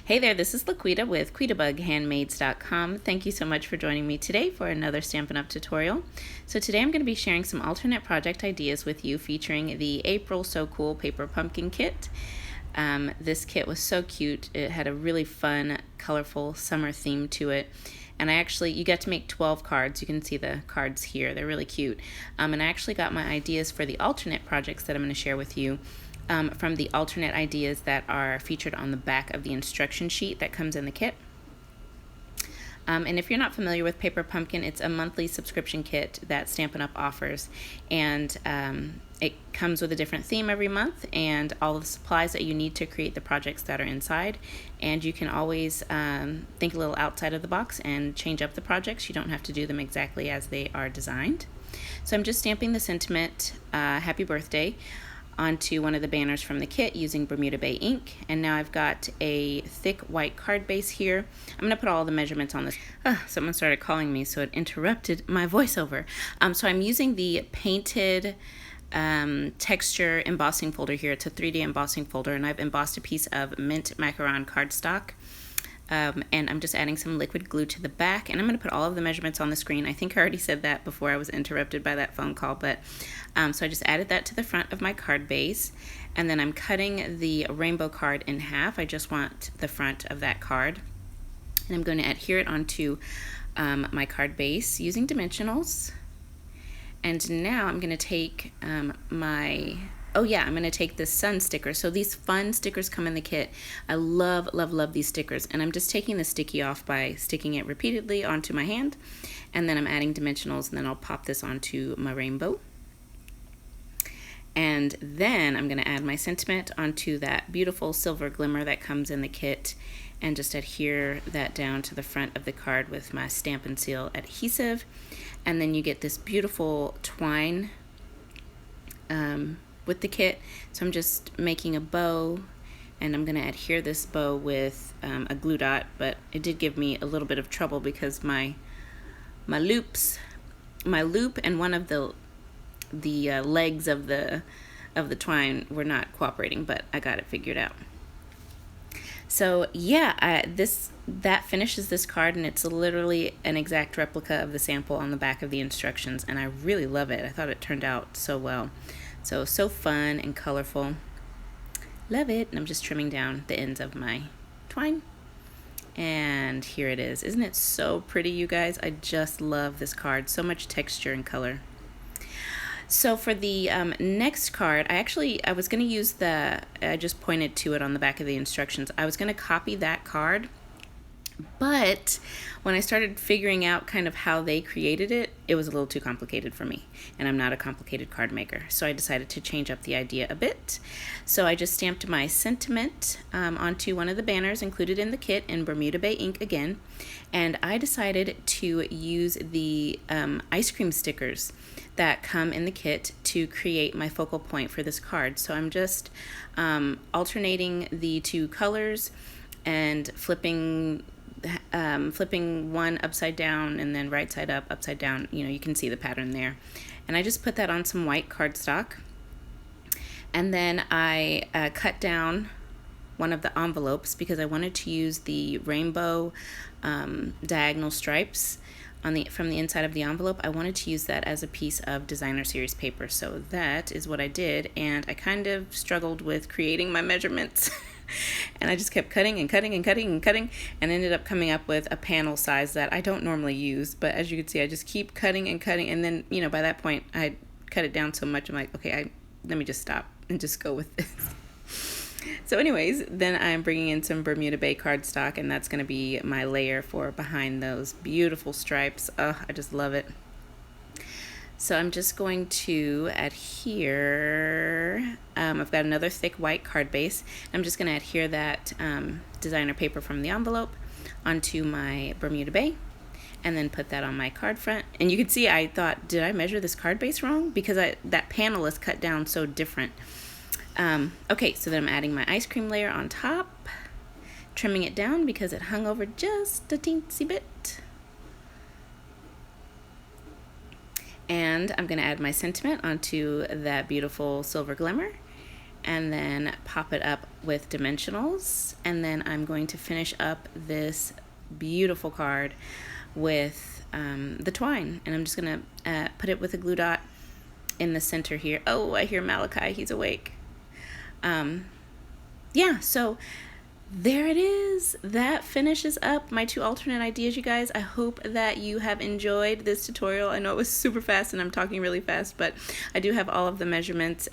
Hey there, this is LaQuita with QuitaBugHandmaids.com. Thank you so much for joining me today for another Stampin' Up! Tutorial. So today I'm going to be sharing some alternate project ideas with you featuring the April So Cool Paper Pumpkin Kit. This kit was so cute. It had a really fun, colorful summer theme to it. And you got to make 12 cards. You can see the cards here. They're really cute. And I actually got my ideas for the alternate projects that I'm going to share with you from the alternate ideas that are featured on the back of the instruction sheet that comes in the kit. And if you're not familiar with Paper Pumpkin, it's a monthly subscription kit that Stampin' Up! Offers. And it comes with a different theme every month and all of the supplies that you need to create the projects that are inside. And you can always think a little outside of the box and change up the projects. You don't have to do them exactly as they are designed. So I'm just stamping the sentiment, Happy Birthday, onto one of the banners from the kit using Bermuda Bay ink. And now I've got a thick white card base here. I'm going to put all the measurements on this. Someone started calling me, so it interrupted my voiceover. So I'm using the painted texture embossing folder here. It's a 3D embossing folder, and I've embossed a piece of mint macaron cardstock. And I'm just adding some liquid glue to the back, and I'm going to put all of the measurements on the screen. I think I already said that before I was interrupted by that phone call, but so I just added that to the front of my card base, and then I'm cutting the rainbow card in half. I just want the front of that card, and I'm going to adhere it onto my card base using dimensionals. And now I'm going to take I'm going to take the sun sticker. So these fun stickers come in the kit. I love, love, love these stickers. And I'm just taking the sticky off by sticking it repeatedly onto my hand. And then I'm adding dimensionals, and then I'll pop this onto my rainbow. And then I'm going to add my sentiment onto that beautiful silver glimmer that comes in the kit, and just adhere that down to the front of the card with my Stampin' Seal adhesive. And then you get this beautiful twine with the kit. So I'm just making a bow, and I'm going to adhere this bow with a glue dot, but it did give me a little bit of trouble because my loop and one of the legs of the twine were not cooperating, but I got it figured out. So yeah, that finishes this card, and it's literally an exact replica of the sample on the back of the instructions, and I really love it. I thought it turned out so well. So fun and colorful. Love it. And I'm just trimming down the ends of my twine. And here it is. Isn't it so pretty, you guys? I just love this card. So much texture and color. So for the next card, I was going to use I just pointed to it on the back of the instructions. I was going to copy that card, but when I started figuring out kind of how they created it, it was a little too complicated for me, and I'm not a complicated card maker. So I decided to change up the idea a bit. So I just stamped my sentiment onto one of the banners included in the kit in Bermuda Bay ink again, and I decided to use the ice cream stickers that come in the kit to create my focal point for this card. So I'm just alternating the two colors and flipping one upside down and then right side up, upside down. You can see the pattern there. And I just put that on some white cardstock. And then I cut down one of the envelopes because I wanted to use the rainbow diagonal stripes from the inside of the envelope. I wanted to use that as a piece of designer series paper. So that is what I did, and I kind of struggled with creating my measurements. And I just kept cutting and cutting and cutting and cutting, and ended up coming up with a panel size that I don't normally use. But as you can see, I just keep cutting and cutting, and then by that point I cut it down so much I'm like, okay, let me just stop and just go with this. So anyways, then I'm bringing in some Bermuda Bay cardstock, and that's going to be my layer for behind those beautiful stripes. Oh, I just love it. So I'm just going to adhere, I've got another thick white card base. I'm just going to adhere that designer paper from the envelope onto my Bermuda Bay, and then put that on my card front. And you can see I thought, did I measure this card base wrong? Because that panel is cut down so different. Okay, so then I'm adding my ice cream layer on top, trimming it down because it hung over just a teensy bit. And I'm going to add my sentiment onto that beautiful silver glimmer. and then pop it up with dimensionals. And then I'm going to finish up this beautiful card with the twine, and I'm just gonna put it with a glue dot in the center here. Oh, I hear Malachi, he's awake. Yeah, so there it is. That finishes up my 2 alternate ideas, you guys. I hope that you have enjoyed this tutorial. I know it was super fast and I'm talking really fast, but I do have all of the measurements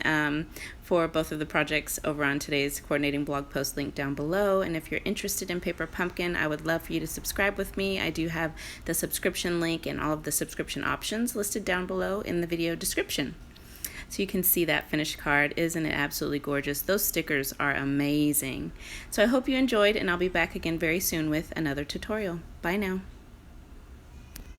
for both of the projects over on today's coordinating blog post link down below. And if you're interested in Paper Pumpkin, I would love for you to subscribe with me. I do have the subscription link and all of the subscription options listed down below in the video description. So you can see that finished card. Isn't it absolutely gorgeous? Those stickers are amazing. So I hope you enjoyed, and I'll be back again very soon with another tutorial. Bye now.